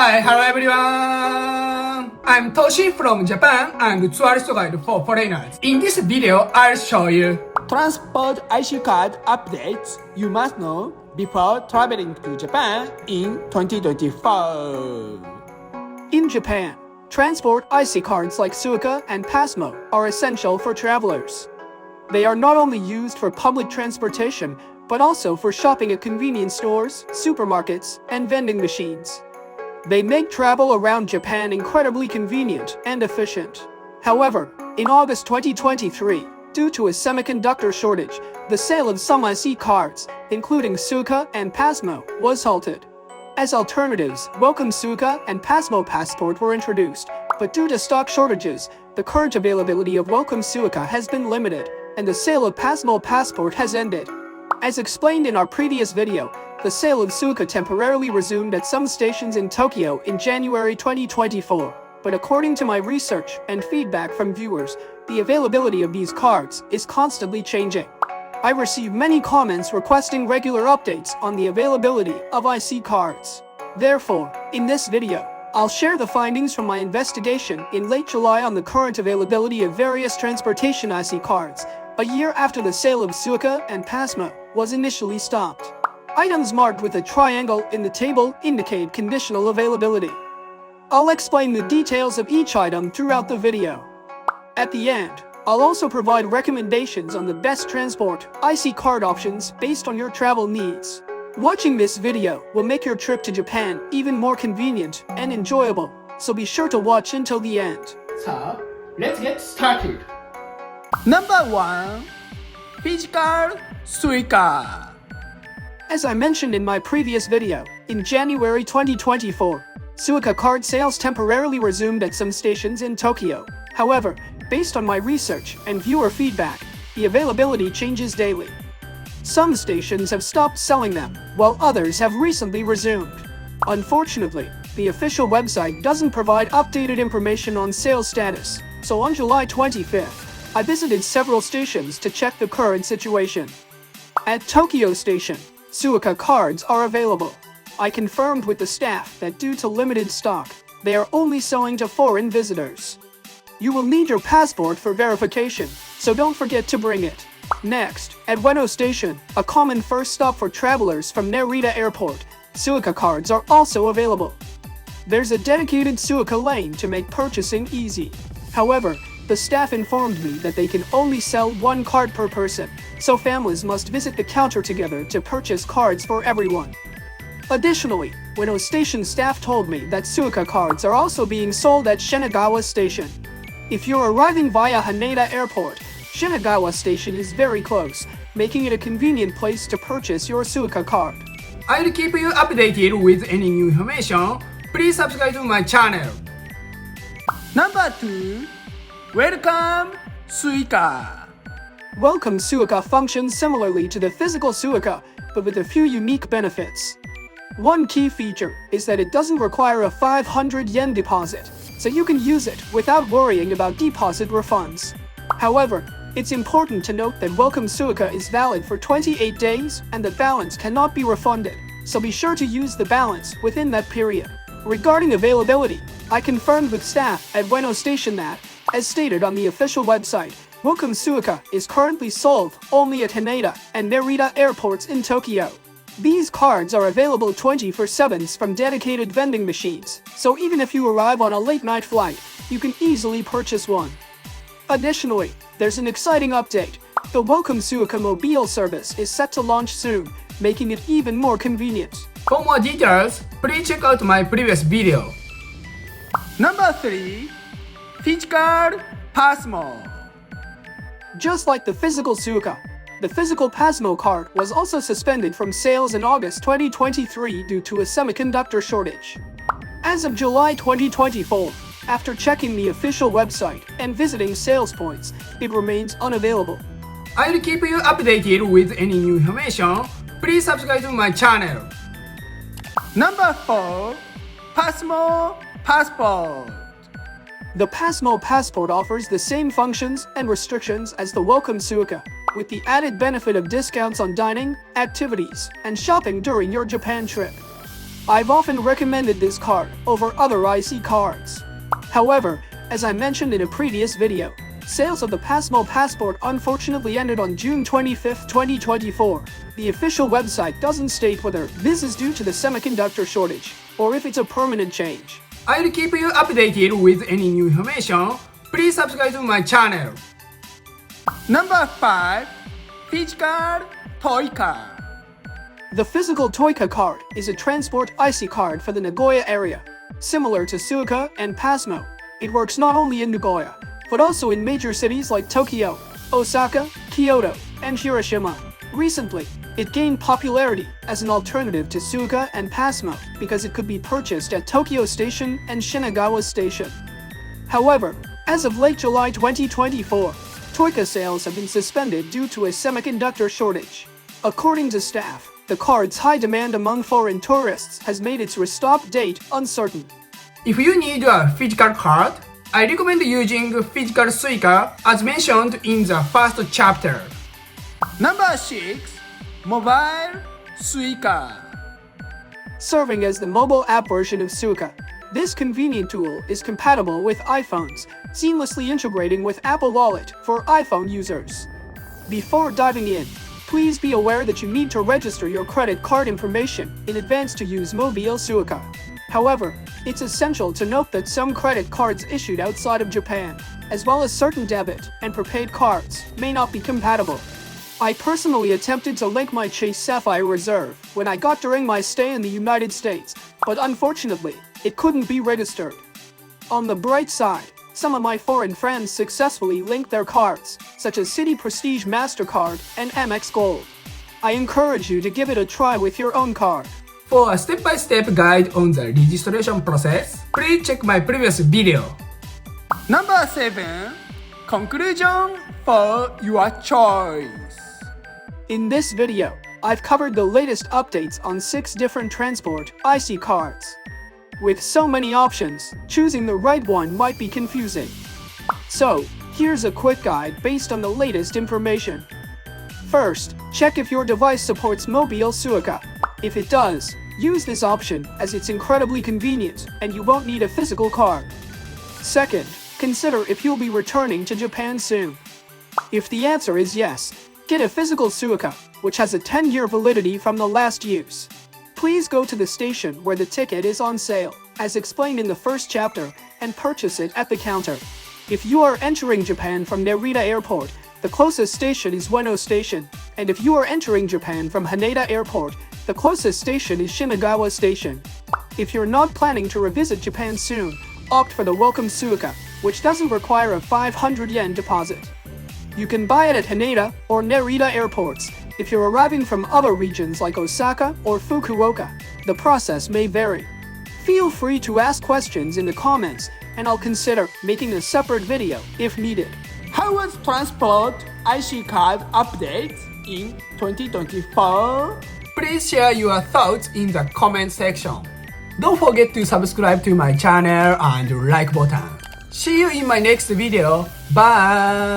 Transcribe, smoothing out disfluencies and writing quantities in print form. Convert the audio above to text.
Hi, hello everyone! I'm Toshi from Japan and tourist guide for foreigners. In this video, I'll show you Transport IC card updates you must know before traveling to Japan in 2024. In Japan, transport IC cards like Suica and Pasmo are essential for travelers. They are not only used for public transportation, but also for shopping at convenience stores, supermarkets, and vending machines. They make travel around Japan incredibly convenient and efficient. However, in August 2023, due to a semiconductor shortage, the sale of some IC cards, including Suica and Pasmo, was halted. As alternatives, Welcome Suica and Pasmo Passport were introduced, but due to stock shortages, the current availability of Welcome Suica has been limited, and the sale of Pasmo Passport has ended. As explained in our previous video, the sale of Suica temporarily resumed at some stations in Tokyo in January 2024, but according to my research and feedback from viewers, the availability of these cards is constantly changing. I receive many comments requesting regular updates on the availability of IC cards. Therefore, in this video, I'll share the findings from my investigation in late July on the current availability of various transportation IC cards, a year after the sale of Suica and Pasmo was initially stopped. Items marked with a triangle in the table indicate conditional availability. I'll explain the details of each item throughout the video. At the end, I'll also provide recommendations on the best transport IC card options based on your travel needs. Watching this video will make your trip to Japan even more convenient and enjoyable, so be sure to watch until the end. So, let's get started. Number 1. Physical Suica. As I mentioned in my previous video, in January 2024, Suica card sales temporarily resumed at some stations in Tokyo. However, based on my research and viewer feedback, the availability changes daily. Some stations have stopped selling them, while others have recently resumed. Unfortunately, the official website doesn't provide updated information on sales status, so on July 25th, I visited several stations to check the current situation. At Tokyo Station, Suica cards are available. I confirmed with the staff that due to limited stock, they are only selling to foreign visitors. You will need your passport for verification, so don't forget to bring it. Next, at Ueno Station, a common first stop for travelers from Narita Airport, Suica cards are also available. There's a dedicated Suica lane to make purchasing easy. However, the staff informed me that they can only sell one card per person, so families must visit the counter together to purchase cards for everyone. Additionally, Ueno Station staff told me that Suica cards are also being sold at Shinagawa Station. If you're arriving via Haneda Airport, Shinagawa Station is very close, making it a convenient place to purchase your Suica card. I'll keep you updated with any new information. Please subscribe to my channel. Number 2. Welcome Suica. Welcome Suica functions similarly to the physical Suica, but with a few unique benefits. One key feature is that it doesn't require a 500 yen deposit, so you can use it without worrying about deposit refunds. However, it's important to note that Welcome Suica is valid for 28 days and the balance cannot be refunded, so be sure to use the balance within that period. Regarding availability, I confirmed with staff at Ueno Station that, as stated on the official website, Welcome Suica is currently sold only at Haneda and Narita airports in Tokyo. These cards are available 24/7 from dedicated vending machines, so even if you arrive on a late-night flight, you can easily purchase one. Additionally, there's an exciting update. The Welcome Suica mobile service is set to launch soon, making it even more convenient. For more details, please check out my previous video. Number 3. Physical Pasmo. Just like the physical Suica, the physical Pasmo card was also suspended from sales in August 2023 due to a semiconductor shortage. As of July 2024, after checking the official website and visiting sales points, it remains unavailable. I'll keep you updated with any new information. Please subscribe to my channel. Number 4. Pasmo Passport. The Pasmo Passport offers the same functions and restrictions as the Welcome Suica, with the added benefit of discounts on dining, activities, and shopping during your Japan trip. I've often recommended this card over other IC cards. However, as I mentioned in a previous video, sales of the Pasmo Passport unfortunately ended on June 25, 2024. The official website doesn't state whether this is due to the semiconductor shortage or if it's a permanent change. I'll keep you updated with any new information. Please subscribe to my channel. Number 5. Physical Toy Card. The physical Toyka card is a transport IC card for the Nagoya area. Similar to Suica and Pasmo, it works not only in Nagoya, but also in major cities like Tokyo, Osaka, Kyoto, and Hiroshima. Recently, it gained popularity as an alternative to Suica and Pasmo because it could be purchased at Tokyo Station and Shinagawa Station. However, as of late July 2024, Toyka sales have been suspended due to a semiconductor shortage. According to staff, the card's high demand among foreign tourists has made its restock date uncertain. If you need a physical card, I recommend using physical Suica as mentioned in the first chapter. Number 6. Mobile Suica. Serving as the mobile app version of Suica, this convenient tool is compatible with iPhones, seamlessly integrating with Apple Wallet for iPhone users. Before diving in, please be aware that you need to register your credit card information in advance to use Mobile Suica. However, it's essential to note that some credit cards issued outside of Japan, as well as certain debit and prepaid cards, may not be compatible. I personally attempted to link my Chase Sapphire Reserve when I got during my stay in the United States, but unfortunately, it couldn't be registered. On the bright side, some of my foreign friends successfully linked their cards, such as Citi Prestige MasterCard and Amex Gold. I encourage you to give it a try with your own card. For a step-by-step guide on the registration process, please check my previous video. Number 7. Conclusion for your choice. In this video, I've covered the latest updates on 6 different transport IC cards. With so many options, choosing the right one might be confusing. So, here's a quick guide based on the latest information. First, check if your device supports Mobile Suica. If it does, use this option as it's incredibly convenient and you won't need a physical card. Second, consider if you'll be returning to Japan soon. If the answer is yes, get a physical Suica, which has a 10-year validity from the last use. Please go to the station where the ticket is on sale, as explained in the first chapter, and purchase it at the counter. If you are entering Japan from Narita Airport, the closest station is Ueno Station, and if you are entering Japan from Haneda Airport, the closest station is Shinagawa Station. If you're not planning to revisit Japan soon, opt for the Welcome Suica, which doesn't require a 500 yen deposit. You can buy it at Haneda or Narita airports. If you're arriving from other regions like Osaka or Fukuoka, the process may vary. Feel free to ask questions in the comments, and I'll consider making a separate video if needed. How was transport IC card updates in 2024? Please share your thoughts in the comment section. Don't forget to subscribe to my channel and like button. See you in my next video. Bye!